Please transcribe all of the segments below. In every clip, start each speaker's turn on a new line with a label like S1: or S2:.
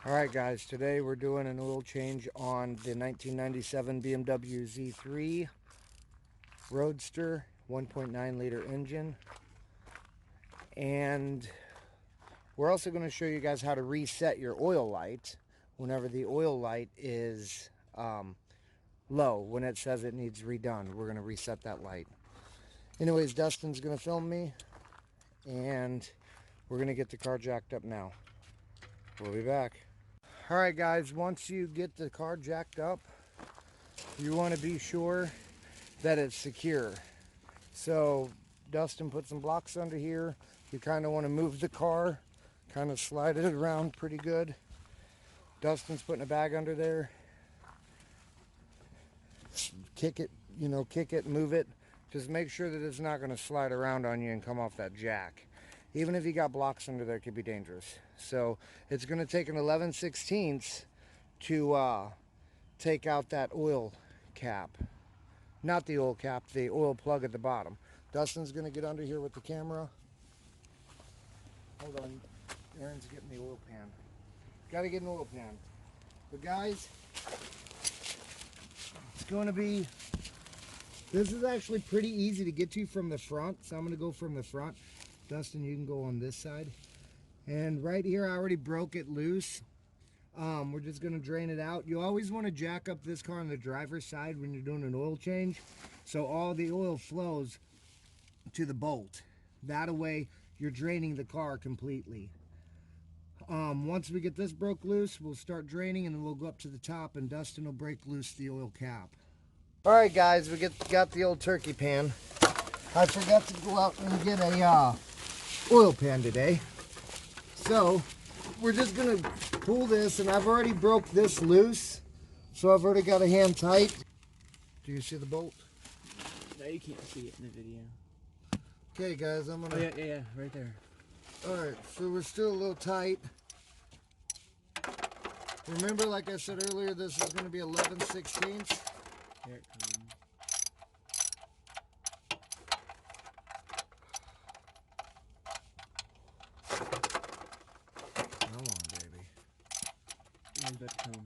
S1: Alright guys, today we're doing an oil change on the 1997 BMW Z3 Roadster 1.9 liter engine, and we're also going to show you guys how to reset your oil light whenever the oil light is low, when it says it needs redone. We're going to reset that light. Anyways, Dustin's going to film me and we're going to get the car jacked up now. We'll be back. Alright guys, once you get the car jacked up, you want to be sure that it's secure. So Dustin put some blocks under here. You kind of want to move the car, kind of slide it around pretty good. Dustin's putting a bag under there. Kick it, kick it, move it. Just make sure that it's not going to slide around on you and come off that jack. Even if you got blocks under there, it could be dangerous. So it's going to take an 11/16 to take out that oil cap. Not the oil cap, the oil plug at the bottom. Dustin's going to get under here with the camera. Hold on. Aaron's getting the oil pan. Got to get an oil pan. But guys, it's going to be... This is actually pretty easy to get to from the front. So I'm going to go from the front. Dustin, you can go on this side. And right here, I already broke it loose. We're just going to drain it out. You always want to jack up this car on the driver's side when you're doing an oil change, so all the oil flows to the bolt. That way, you're draining the car completely. Once we get this broke loose, we'll start draining, and then we'll go up to the top, and Dustin will break loose the oil cap. Alright guys, we got the old turkey pan. I forgot to go out and get a oil pan today. So we're just going to pull this, and I've already broke this loose, so I've already got a hand tight. Do you see the bolt?
S2: No, you can't see it in the video.
S1: Okay guys, I'm going to...
S2: Oh yeah, right there.
S1: Alright, so we're still a little tight. Remember, like I said earlier, this is going to be 11/16.
S2: Here it comes.
S1: Come on, baby.
S2: It's about to come.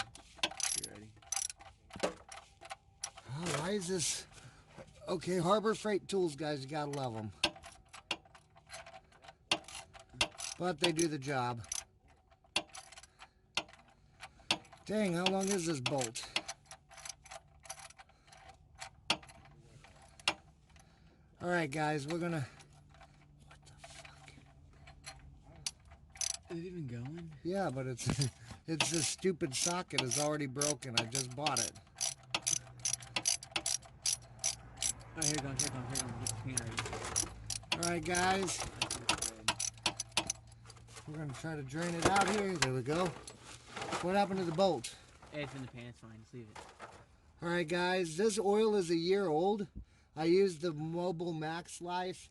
S2: You ready?
S1: Oh, why is this... Okay, Harbor Freight tools, guys, you gotta love them. But they do the job. Dang, how long is this bolt? Alright guys, we're gonna... What the fuck?
S2: Is it even going?
S1: Yeah, but it's this stupid socket is already broken. I just bought it.
S2: Oh, here it goes, here it goes, here it goes.
S1: Alright guys, we're gonna try to drain it out here. There we go. What happened to the bolt?
S2: Hey, it's in the pan, it's fine, just leave it.
S1: Alright guys, this oil is a year old. I used the Mobile Max Life.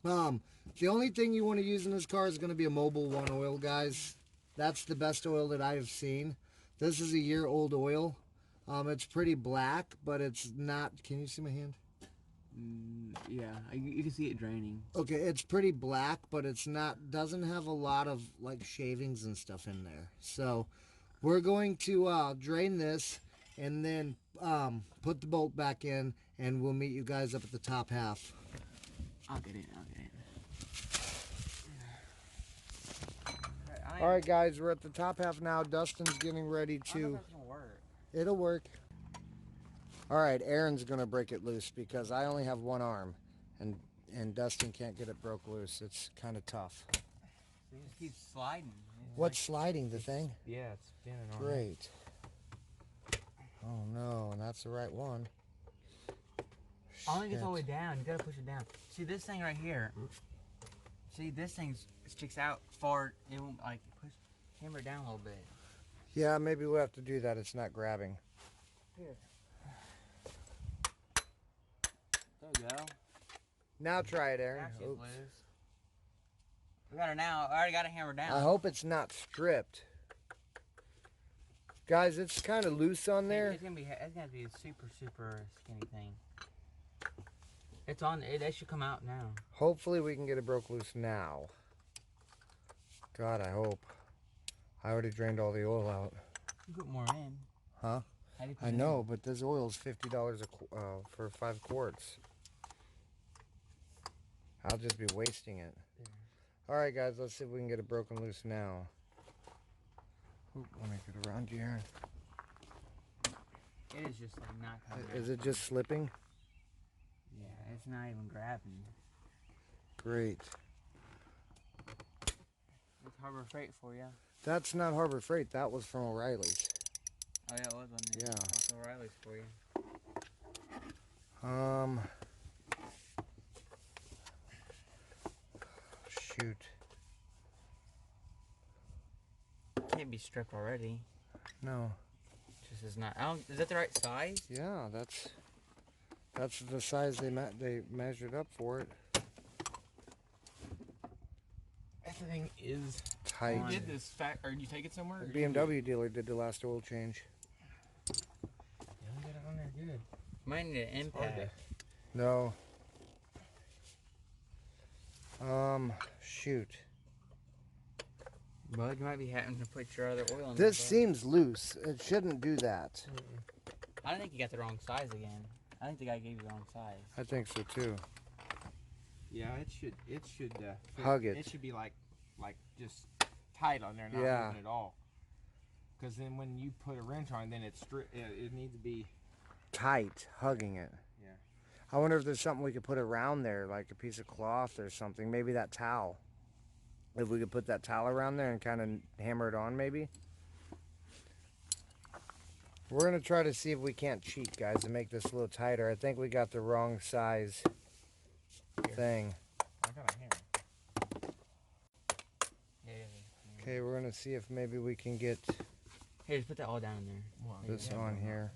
S1: The only thing you want to use in this car is going to be a Mobil 1 oil, guys. That's the best oil that I have seen. This is a year old oil. It's pretty black, but it's not... Can you see my hand?
S2: Yeah, you can see it draining.
S1: Okay, it's pretty black, but it's not... Doesn't have a lot of like shavings and stuff in there. So we're going to drain this and then put the bolt back in, and we'll meet you guys up at the top half.
S2: I'll get it.
S1: Alright guys, we're at the top half now. Dustin's getting ready to...
S2: I don't know if that's gonna work.
S1: It'll work. Alright, Aaron's going to break it loose because I only have one arm, and Dustin can't get it broke loose. It's kind of tough.
S2: It just keeps sliding.
S1: What's sliding, the thing?
S2: Yeah, it's spinning on.
S1: Great. Oh no, and that's the right one.
S2: I don't think it's all the way down. You gotta push it down. See this thing right here? See, this thing sticks out far. It won't, like, push, hammer it down a little bit.
S1: Yeah, maybe we'll have to do that. It's not grabbing.
S2: Here. There you go.
S1: Now try it, Aaron.
S2: Now she's loose. We got her now. I already got it hammered down.
S1: I hope it's not stripped. Guys, it's kind of loose on there.
S2: It's gonna be a super skinny thing. It's on. It should come out now.
S1: Hopefully we can get it broke loose now. God, I hope. I already drained all the oil out.
S2: You put more in.
S1: Huh?
S2: How do you put
S1: I
S2: it
S1: know,
S2: in?
S1: but this oil is $50 for 5 quarts. I'll just be wasting it. Yeah. Alright guys, let's see if we can get it broken loose now. Oop, let me get around here.
S2: It is just like not coming out.
S1: Is it just slipping?
S2: Yeah, it's not even grabbing.
S1: Great.
S2: It's Harbor Freight for you.
S1: That's not Harbor Freight, that was from O'Reilly's.
S2: Oh yeah, it was on there.
S1: Yeah.
S2: That's O'Reilly's for you.
S1: Shoot.
S2: Can't be stripped already.
S1: No.
S2: Just is not. Is that the right size?
S1: Yeah, that's the size they measured up for it.
S3: Everything is
S1: Tight.
S3: You did this or you take it somewhere?
S1: The BMW dealer did the last oil change.
S3: Yeah, get it on there good.
S2: Might need an impact.
S1: No. Shoot.
S2: Bud, you might be having to put your other oil in
S1: This
S2: there,
S1: seems loose. It shouldn't do that.
S2: I think you got the wrong size again. I think the guy gave you the wrong size.
S1: I think so too.
S3: Yeah, it should
S1: Hug it.
S3: It should be like just tight on there, not moving at all. Because then when you put a wrench on, then it needs to be
S1: Tight, hugging it.
S3: Yeah.
S1: I wonder if there's something we could put around there, like a piece of cloth or something. Maybe that towel. If we could put that towel around there and kind of hammer it on, maybe. We're going to try to see if we can't cheat, guys, and make this a little tighter. I think we got the wrong size thing.
S3: I got a hammer.
S2: Yeah.
S1: Okay, we're going to see if maybe we can get
S2: Here, just put that all down in there.
S1: this on here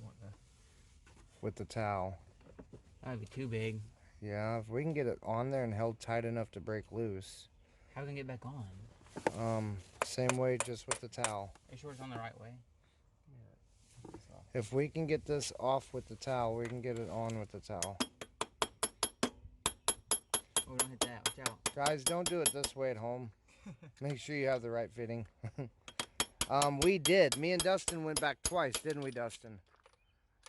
S1: with the towel.
S2: That would be too big.
S1: Yeah, if we can get it on there and held tight enough to break loose.
S2: How are we gonna get back on?
S1: Same way, just with the towel.
S2: Are you sure it's on the right way?
S1: If we can get this off with the towel, we can get it on with the towel.
S2: Oh, don't hit that. Watch out.
S1: Guys, don't do it this way at home. Make sure you have the right fitting. We did. Me and Dustin went back twice, didn't we, Dustin?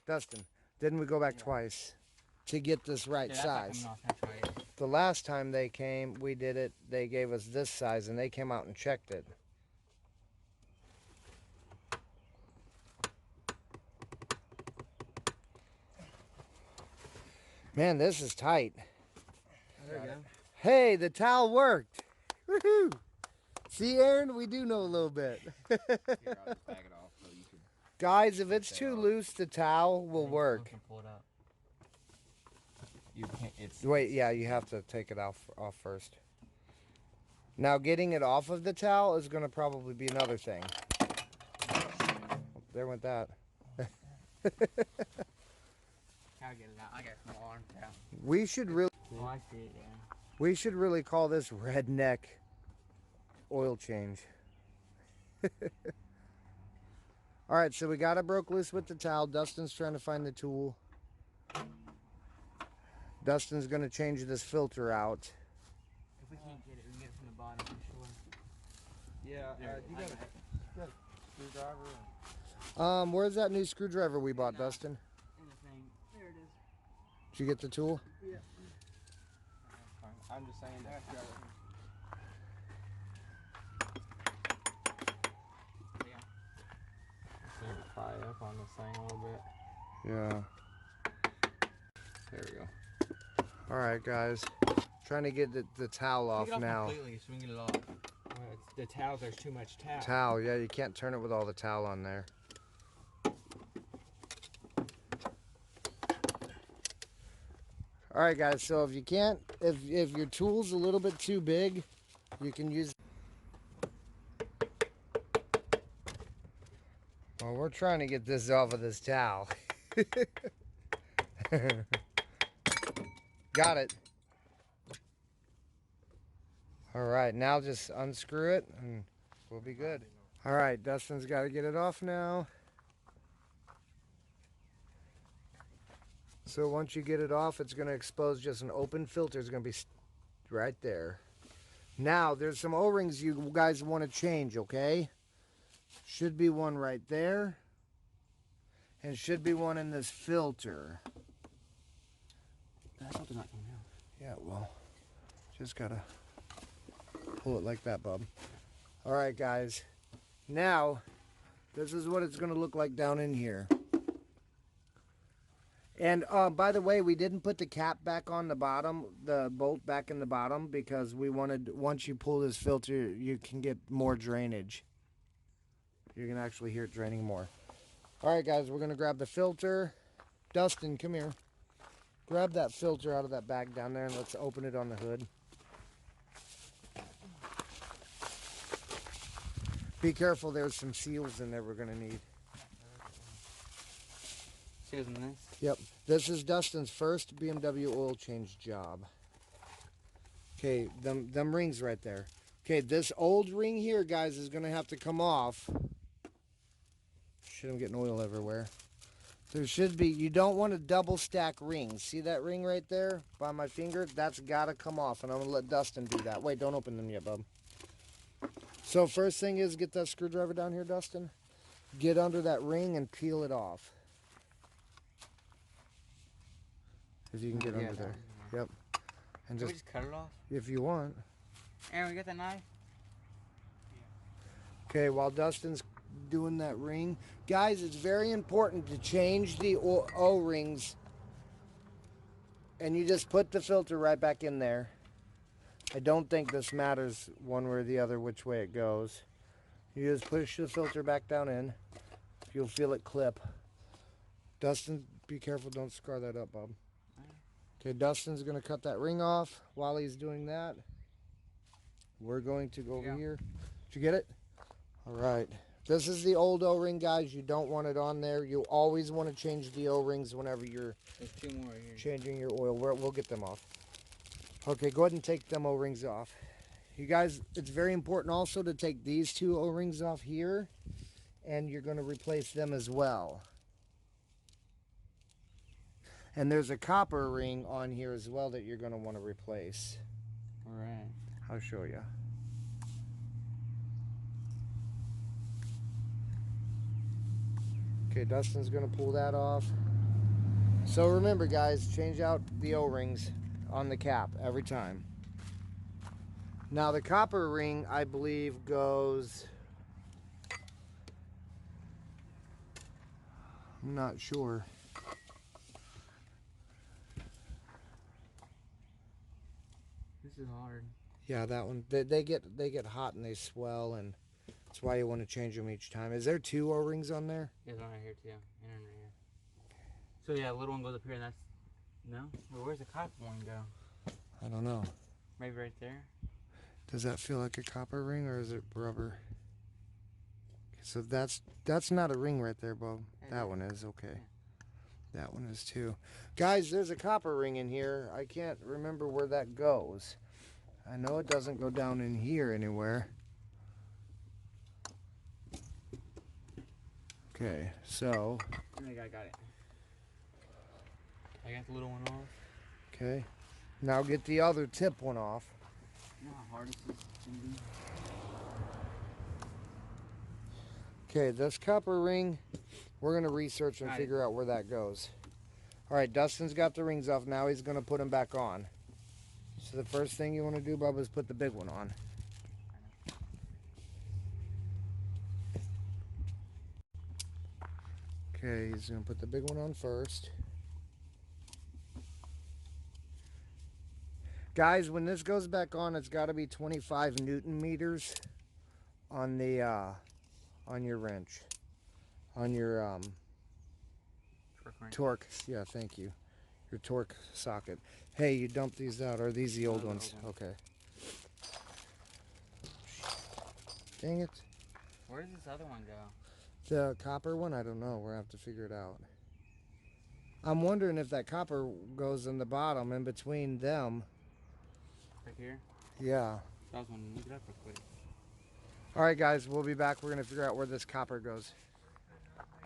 S1: Dustin, didn't we go back twice to get this right size? The last time they came, we did it, they gave us this size, and they came out and checked it. Man, this is tight.
S2: There we go.
S1: Hey, the towel worked. Woohoo! See, Aaron, we do know a little bit.
S3: Here, I'll just bag it off so you can.
S1: Guys, if it's too loose, the towel will work.
S2: Pull it up.
S3: You can't. It's.
S1: Wait, yeah, you have to take it off first. Now, getting it off of the towel is going to probably be another thing. There went that.
S2: I'll get it out. I got some arms out.
S1: We should really,
S2: Oh, I see it, yeah.
S1: we should really call this redneck oil change. All right, so we got it broke loose with the towel. Dustin's trying to find the tool. Dustin's going to change this filter out.
S2: If we can't get it, we can get it from the bottom for sure.
S3: Yeah.
S2: There,
S3: You
S2: I
S3: got
S2: got
S3: a screwdriver.
S1: Where's that new screwdriver we bought, Dustin?
S2: In the thing. There it is.
S1: Did you get the tool?
S2: Yeah.
S3: I'm just saying that.
S2: Yeah.
S3: See it fry up on this thing a little bit.
S1: Yeah.
S3: There we go.
S1: All right, guys. Trying to get the towel off
S2: Take it off
S1: now.
S2: completely so we can get it off.
S3: Well, the towel. There's too much towel.
S1: Towel, yeah, you can't turn it with all the towel on there. All right, guys. So if you can't, if your tool's a little bit too big, you can use. Well, we're trying to get this off of this towel. Got it. All right, now just unscrew it and we'll be good. All right, Dustin's got to get it off now. So once you get it off, it's going to expose just an open filter. It's going to be right there. Now, there's some O-rings you guys want to change, okay? Should be one right there. And should be one in this filter.
S2: That filter's not coming out.
S1: Yeah, well, just gotta pull it like that, bub. All right, guys. Now, this is what it's gonna look like down in here. And by the way, we didn't put the cap back on the bottom, the bolt back in the bottom, because we wanted, once you pull this filter, you can get more drainage. You can actually hear it draining more. All right, guys, we're going to grab the filter. Dustin, come here. Grab that filter out of that bag down there, and let's open it on the hood. Be careful, there's some seals in there we're going to need.
S2: Seals in this?
S1: Yep. This is Dustin's first BMW oil change job. Okay, them rings right there. Okay, this old ring here, guys, is going to have to come off. Shit, I'm getting oil everywhere. There should be, you don't want to double stack rings. See that ring right there by my finger? That's got to come off, and I'm going to let Dustin do that. Wait, don't open them yet, bub. So first thing is get that screwdriver down here, Dustin. Get under that ring and peel it off. If you can get under there. Yep. And
S2: Can we just cut it off?
S1: If you want.
S2: Aaron, we got that knife?
S1: Okay, while Dustin's doing that ring, guys, it's very important to change the O-rings, and you just put the filter right back in there. I don't think this matters one way or the other which way it goes. You just push the filter back down in. You'll feel it clip. Dustin, be careful, don't scar that up, bub. Okay, Dustin's going to cut that ring off. While he's doing that, we're going to go over here. Did you get it? All right. This is the old O-ring, guys. You don't want it on there. You always want to change the O-rings whenever you're changing your oil. We'll get them off. Okay, go ahead and take them O-rings off. You guys, it's very important also to take these two O-rings off here, and you're going to replace them as well. And there's a copper ring on here as well that you're going to want to replace.
S2: All right.
S1: I'll show you. Okay, Dustin's going to pull that off. So remember, guys, change out the O-rings on the cap every time. Now the copper ring, I believe, goes... I'm not sure.
S2: This is hard.
S1: Yeah, that one. They get hot and they swell, and that's why you want to change them each time. Is there two O-rings on there?
S2: There's one right here too, and one right here. So yeah, the little one goes up here, and that's no. Well, where's the copper one go?
S1: I don't know.
S2: Maybe right there.
S1: Does that feel like a copper ring, or is it rubber? So that's not a ring right there, Bob. That one is, okay. That one is too. Guys, there's a copper ring in here. I can't remember where that goes. I know it doesn't go down in here anywhere. Okay, so.
S2: I think I got it. I got the little one off.
S1: Okay. Now get the other tip one off.
S2: You know how hard this is gonna be?
S1: Okay, this copper ring, we're going to research and figure out where that goes. All right, Dustin's got the rings off. Now he's going to put them back on. So the first thing you want to do, Bubba, is put the big one on. Okay, he's going to put the big one on first. Guys, when this goes back on, it's got to be 25 Newton meters on the on your wrench, on your torque. Yeah, thank you. Your torque socket. Hey, you dumped these out. Are these the old ones? Okay. Dang it.
S2: Where does this other one go?
S1: The copper one? I don't know. We'll have to figure it out. I'm wondering if that copper goes in the bottom in between them.
S2: Right here?
S1: Yeah.
S2: I was gonna look it up real quick.
S1: All right, guys, we'll be back. We're going to figure out where this copper goes.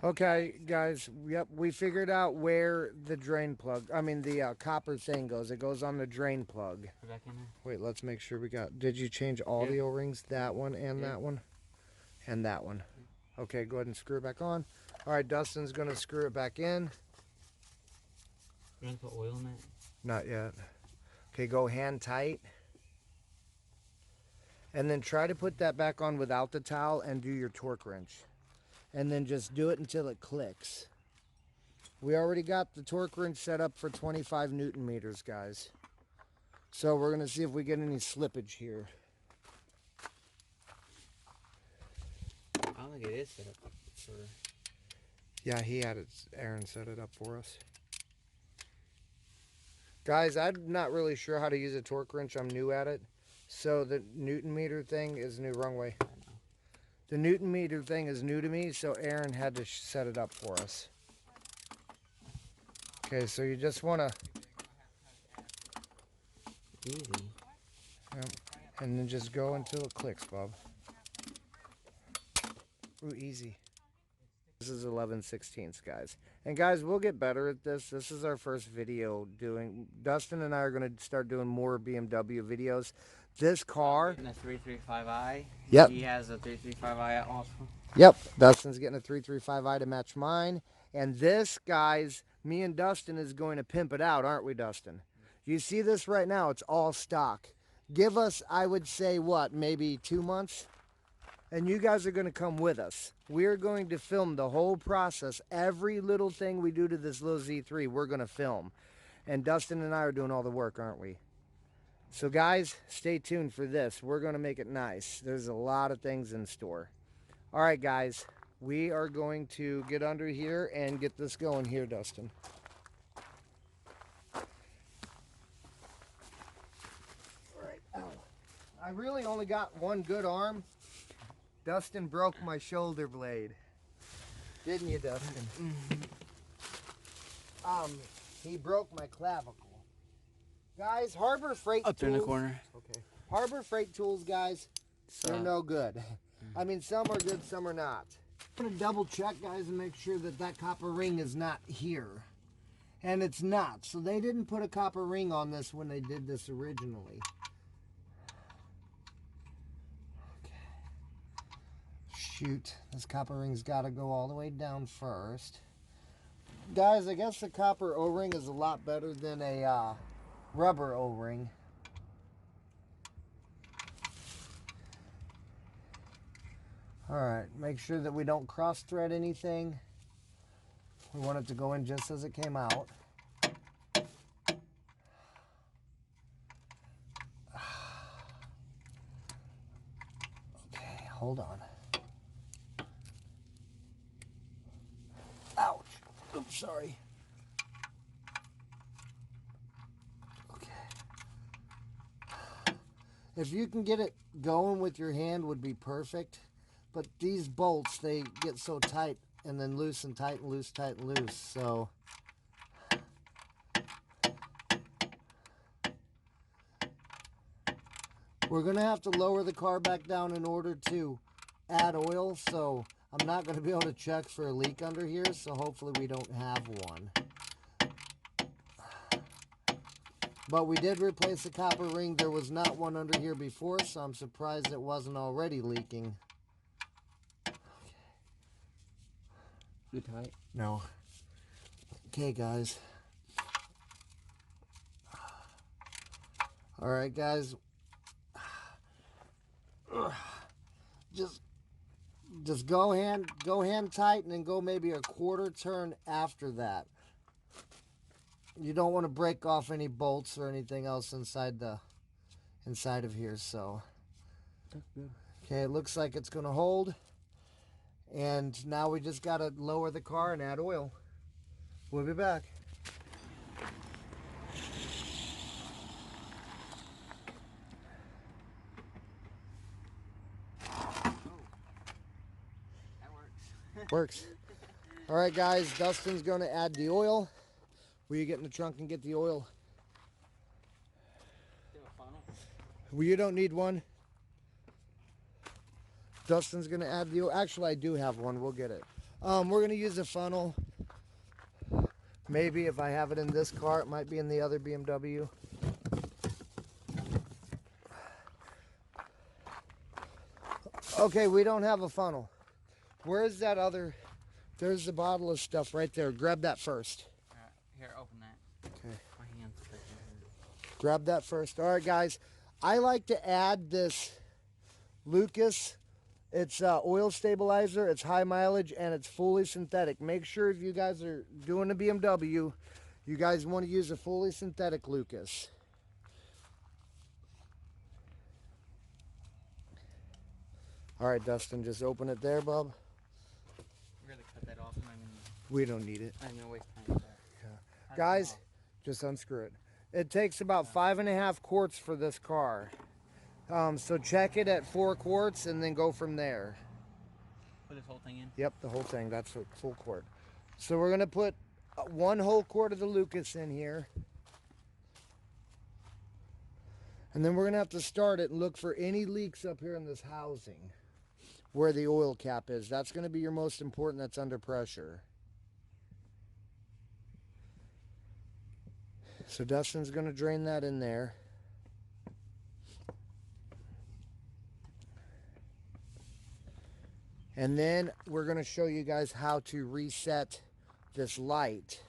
S1: Okay, guys, yep, we figured out where the drain plug, the copper thing goes. It goes on the drain plug.
S2: Put it back in there.
S1: Wait, let's make sure we got, did you change all the O-rings? That one and that one? And that one. Okay, go ahead and screw it back on. All right, Dustin's gonna screw it back in.
S2: You want to put oil in it?
S1: Not yet. Okay, go hand tight. And then try to put that back on without the towel and do your torque wrench. And then just do it until it clicks. We already got the torque wrench set up for 25 Newton meters, guys. So we're gonna see if we get any slippage here.
S2: I don't think it is set up for...
S1: Yeah, he had it, Aaron set it up for us. Guys, I'm not really sure how to use a torque wrench. I'm new at it. So the Newton meter thing is new, wrong way. The Newton meter thing is new to me, so Aaron had to set it up for us. Okay, so you just want to...
S2: Easy.
S1: Yep, and then just go until it clicks, Bob. Ooh, easy. This is 11/16, guys. And guys, we'll get better at this. This is our first video doing... Dustin and I are going to start doing more BMW videos. This car...
S2: I'm getting a 335i.
S1: Yep.
S2: He has a 335i also.
S1: Yep, Dustin's getting a 335i to match mine. And this, guys, me and Dustin is going to pimp it out, aren't we, Dustin? You see this right now, it's all stock. Give us, I would say, what, maybe 2 months? And you guys are going to come with us. We're going to film the whole process. Every little thing we do to this little Z3, we're going to film. And Dustin and I are doing all the work, aren't we? So guys, stay tuned for this. We're going to make it nice. There's a lot of things in store. All right, guys. We are going to get under here and get this going here, Dustin. All right. Ow. I really only got one good arm. Dustin broke my shoulder blade. Didn't you, Dustin? Mm-hmm. He broke my clavicle. Guys, Harbor Freight
S2: Up there
S1: tools.
S2: in the corner.
S1: Okay. Harbor Freight tools, guys, they're no good. I mean, some are good, some are not. I'm going to double check, guys, and make sure that that copper ring is not here. And it's not. So they didn't put a copper ring on this when they did this originally. Shoot, this copper ring's got to go all the way down first. Guys, I guess the copper O-ring is a lot better than a rubber O-ring. Alright, make sure that we don't cross thread anything. We want it to go in just as it came out. Okay, hold on. Ouch. Oops, sorry. Okay. If you can get it going with your hand would be perfect. But these bolts, they get so tight and then loose and tight and loose, tight and loose. So we're going to have to lower the car back down in order to add oil. So I'm not going to be able to check for a leak under here. So hopefully we don't have one. But we did replace the copper ring. There was not one under here before, so I'm surprised it wasn't already leaking.
S2: Too tight?
S1: No. Okay, guys. All right, guys. Just go hand tight, and then go maybe a quarter turn after that. You don't want to break off any bolts or anything else inside of here. So.
S2: That's good.
S1: Okay, it looks like it's gonna hold. And now we just got to lower the car and add oil. We'll be back.
S2: Oh, that works.
S1: Works. All right, guys, Dustin's going to add the oil. Will you get in the trunk and get the oil?
S2: Do a funnel?
S1: Well, you don't need one. Dustin's going to add the oil. Actually, I do have one. We'll get it. We're going to use a funnel. Maybe if I have it in this car, it might be in the other BMW. Okay, we don't have a funnel. Where's that other? There's the bottle of stuff right there. Grab that first.
S2: Alright, here, open that.
S1: Okay.
S2: My hand's touching here.
S1: Grab that first. All right, guys. I like to add this Lucas. It's oil stabilizer. It's high mileage and it's fully synthetic. Make sure if you guys are doing a BMW, you guys want to use a fully synthetic Lucas. All right, Dustin, just open it there, bub.
S2: We're gonna cut that off. I'm not even,
S1: We don't need it.
S2: I'm gonna waste time with that.
S1: Yeah. Guys, just unscrew it. It takes about 5.5 quarts for this car. So check it at 4 quarts and then go from there.
S2: Put this whole thing in?
S1: Yep, the whole thing. That's a full quart. So we're going to put 1 whole quart of the Lucas in here. And then we're going to have to start it and look for any leaks up here in this housing where the oil cap is. That's going to be your most important. That's under pressure. So Dustin's going to drain that in there. And then we're going to show you guys how to reset this light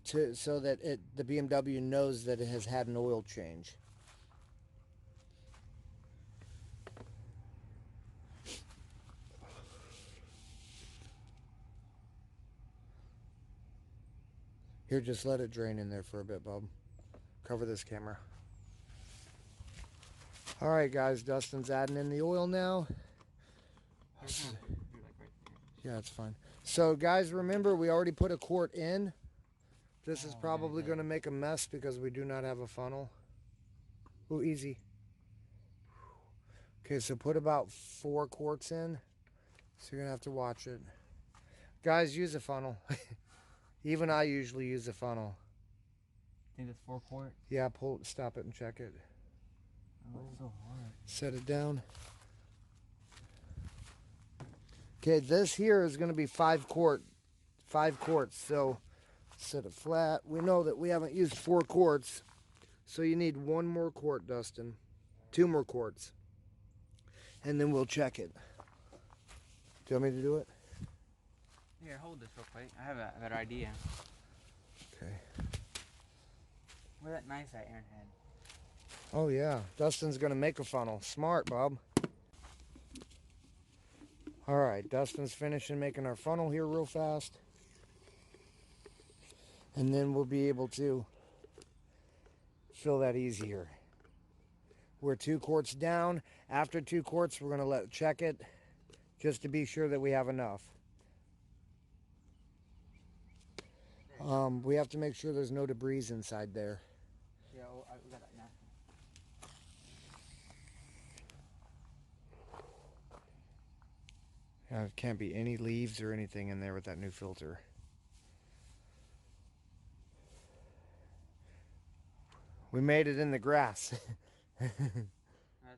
S1: so that the BMW knows that it has had an oil change. Here, just let it drain in there for a bit, bub. Cover this camera. All right, guys, Dustin's adding in the oil now. Yeah, it's fine. So, guys, remember, we already put a quart in. This is probably going to make a mess because we do not have a funnel. Ooh, easy. Okay, so put about 4 quarts in. So you're going to have to watch it. Guys, use a funnel. Even I usually use a funnel.
S2: Think that's 4 quart?
S1: Yeah, stop it and check it.
S2: Oh, it's so hard.
S1: Set it down. Okay, this here is going to be 5 quarts. So set it flat. We know that we haven't used 4 quarts. So you need 1 more quart, Dustin. 2 more quarts. And then we'll check it. Do you want me to do it?
S2: Here, hold this real quick. I have a better idea.
S1: Okay.
S2: Where that knife at, Aaron had?
S1: Oh yeah, Dustin's gonna make a funnel. Smart, Bob. All right, Dustin's finishing making our funnel here real fast. And then we'll be able to fill that easier. We're 2 quarts down. After 2 quarts, we're gonna check it just to be sure that we have enough. We have to make sure there's no debris inside there.
S2: Yeah, I got that napkin.
S1: There can't be any leaves or anything in there with that new filter. We made it in the grass.
S2: That's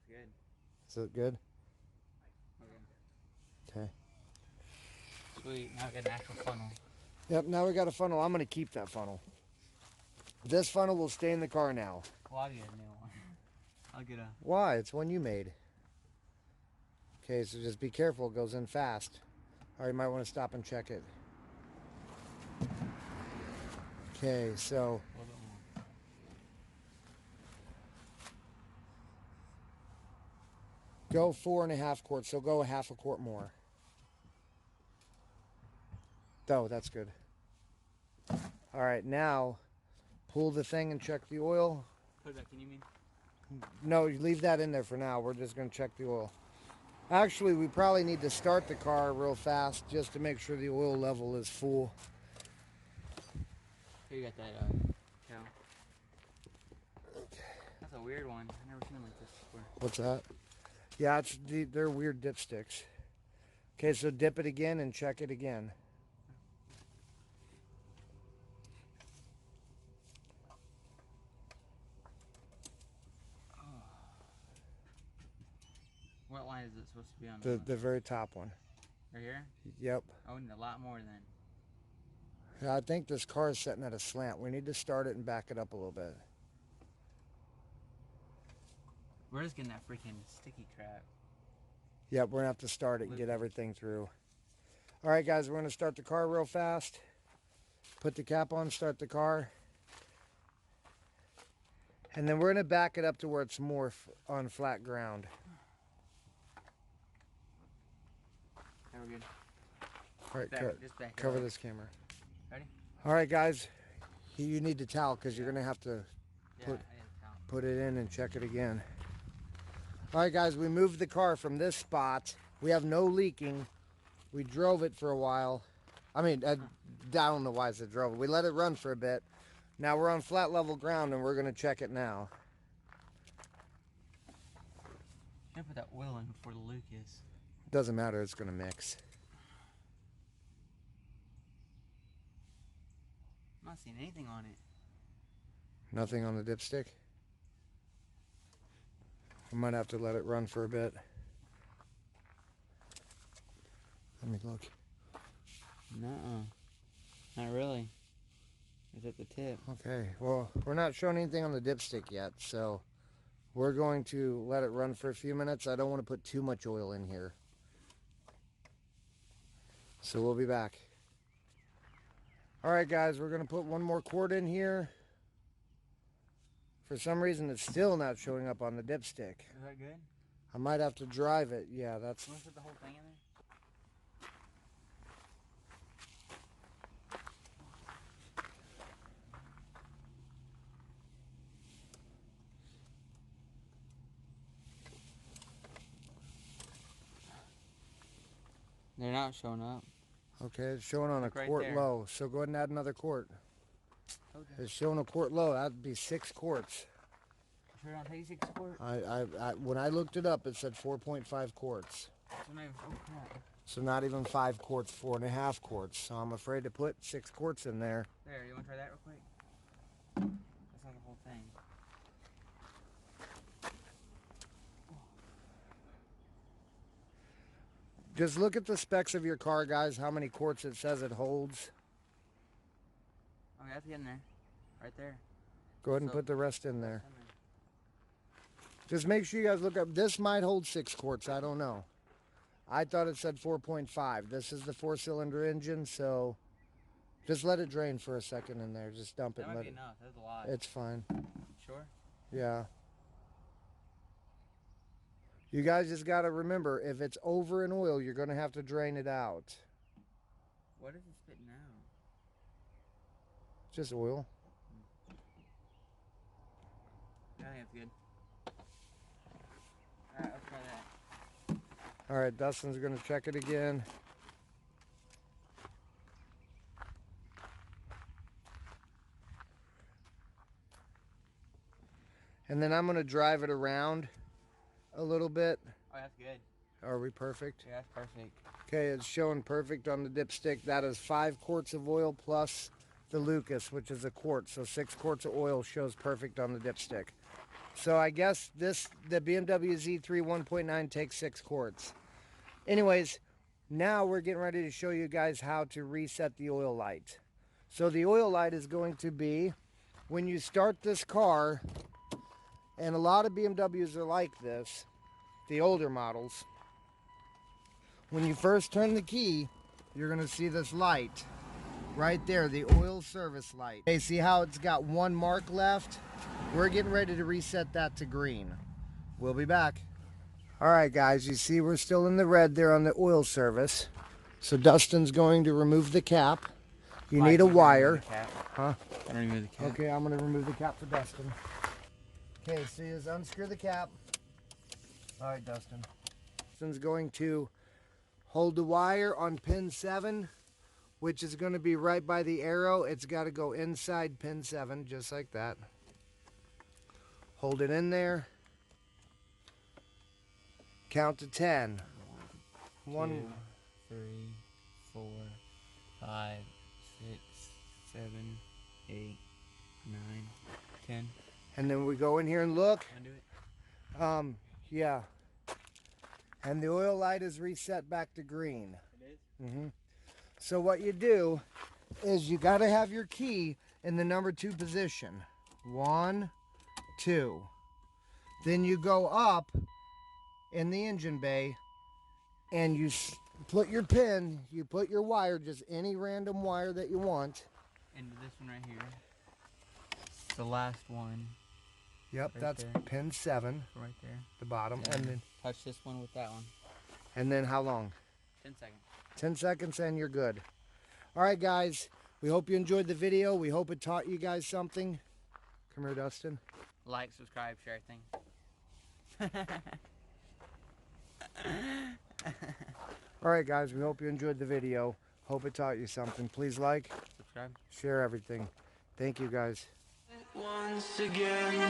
S2: good.
S1: Is it good? Okay.
S2: Sweet, now I got an actual funnel.
S1: Yep, now we got a funnel. I'm going to keep that funnel. This funnel will stay in the car now.
S2: Well, I'll get a new one. I'll get a...
S1: Why? It's one you made. Okay, so just be careful. It goes in fast. Or you might want to stop and check it. Okay, so...
S2: A little bit more.
S1: Go 4.5 quarts, so go 1/2 quart more. Oh, that's good. All right, now pull the thing and check the oil.
S2: Put it back in, you mean?
S1: No, you leave that in there for now. We're just going to check the oil. Actually, we probably need to start the car real fast just to make sure the oil level is full.
S2: Here you got that cow. That's a weird one. I've never seen one like this before.
S1: What's that? Yeah, they're weird dipsticks. Okay, so dip it again and check it again.
S2: What line is it supposed to be on?
S1: The very top one.
S2: Right here?
S1: Yep.
S2: I would need a lot more then.
S1: Yeah, I think this car is setting at a slant. We need to start it and back it up a little bit.
S2: We're just getting that freaking sticky crap.
S1: Yep, we're going to have to start it and get everything through. All right, guys, we're going to start the car real fast. Put the cap on, start the car. And then we're going to back it up to where it's more on flat ground.
S2: Okay, we're good.
S1: All right,
S2: Just back it
S1: cover
S2: up.
S1: this camera.
S2: Ready?
S1: All right, guys, you need the towel because you're going to have to
S2: Yeah,
S1: put it in and check it again. All right, guys, we moved the car from this spot. We have no leaking. We drove it for a while. I mean, I don't know why I said drove it. We let it run for a bit. Now we're on flat level ground and we're going to check it now.
S2: Should put that oil in before the Luke is.
S1: Doesn't matter, it's going to mix.
S2: I'm not seeing anything on it.
S1: Nothing on the dipstick? I might have to let it run for a bit. Let me look.
S2: Nuh-uh. Not really. It's at the tip.
S1: Okay, well, we're not showing anything on the dipstick yet, so we're going to let it run for a few minutes. I don't want to put too much oil in here. So we'll be back. All right, guys, we're going to put one more quart in here. For some reason, it's still not showing up on the dipstick.
S2: Is that good?
S1: I might have to drive it. Yeah, that's...
S2: You want to put the whole thing in there? They're not showing up.
S1: Okay, it's showing on a
S2: Right
S1: quart
S2: there.
S1: low. So go ahead and add another quart.
S2: Okay.
S1: It's showing a quart low. That'd be 6 quarts.
S2: Sure don't take 6 quarts?
S1: When I looked it up, it said 4.5 quarts.
S2: So not even, oh crap.
S1: So not even 5 quarts, 4.5 quarts. So I'm afraid to put 6 quarts in there.
S2: There, you want to try that real quick? That's not the whole thing.
S1: Just look at the specs of your car, guys, how many quarts it says it holds.
S2: Oh, that's in there. Right there.
S1: Go ahead and put the rest in there. Just make sure you guys look up. This might hold 6 quarts. I don't know. I thought it said 4.5. This is the 4-cylinder engine, so just let it drain for a second in there. Just dump it.
S2: That
S1: And
S2: might
S1: let
S2: be
S1: it.
S2: enough. That's a lot.
S1: It's fine.
S2: Sure?
S1: Yeah. You guys just got to remember, if it's over in oil, you're going to have to drain it out.
S2: What is it spitting out?
S1: Just oil.
S2: I think that's good. Alright, let's try that.
S1: All right, Dustin's going to check it again. And then I'm going to drive it around a little bit.
S2: Oh, that's good.
S1: Are we perfect?
S2: Yeah, that's perfect.
S1: Okay, it's showing perfect on the dipstick. That is 5 quarts of oil plus the Lucas, which is a quart. So 6 quarts of oil shows perfect on the dipstick. So I guess the Bmw Z3 1.9 takes 6 quarts. Anyways, now we're getting ready to show you guys how to reset the oil light. So the oil light is going to be, when you start this car, and a lot of BMWs are like this, the older models, when you first turn the key, you're going to see this light right there, the oil service light. Okay, see how it's got one mark left? We're getting ready to reset that to green. We'll be back. All right, guys, you see we're still in the red there on the oil service. So Dustin's going to remove the cap. You need a wire. Huh?
S2: I'm gonna remove the cap.
S1: Okay, I'm going to remove the cap for Dustin. Okay, so you just unscrew the cap. All right, Dustin. Dustin's going to hold the wire on pin 7, which is going to be right by the arrow. It's got to go inside pin 7, just like that. Hold it in there. Count to 10. 1,
S2: 2, 3, 4, 5, 6, 7, 8, 9, 10.
S1: And then we go in here and look.
S2: Undo it.
S1: Yeah. And the oil light is reset back to green.
S2: It is?
S1: So what you do is you got to have your key in the number 2 position. 1, 2. Then you go up in the engine bay and you put your pin, you put your wire, just any random wire that you want.
S2: Into this one right here. The last one.
S1: Yep,
S2: Right
S1: that's
S2: there.
S1: pin 7.
S2: Right there.
S1: The bottom. And then
S2: touch this one with that one.
S1: And then how long?
S2: 10 seconds.
S1: 10 seconds and you're good. All right, guys. We hope you enjoyed the video. We hope it taught you guys something. Come here, Dustin.
S2: Like, subscribe, share everything.
S1: All right, guys. We hope you enjoyed the video. Hope it taught you something. Please like,
S2: Subscribe.
S1: share everything. Thank you, guys.
S4: Once again.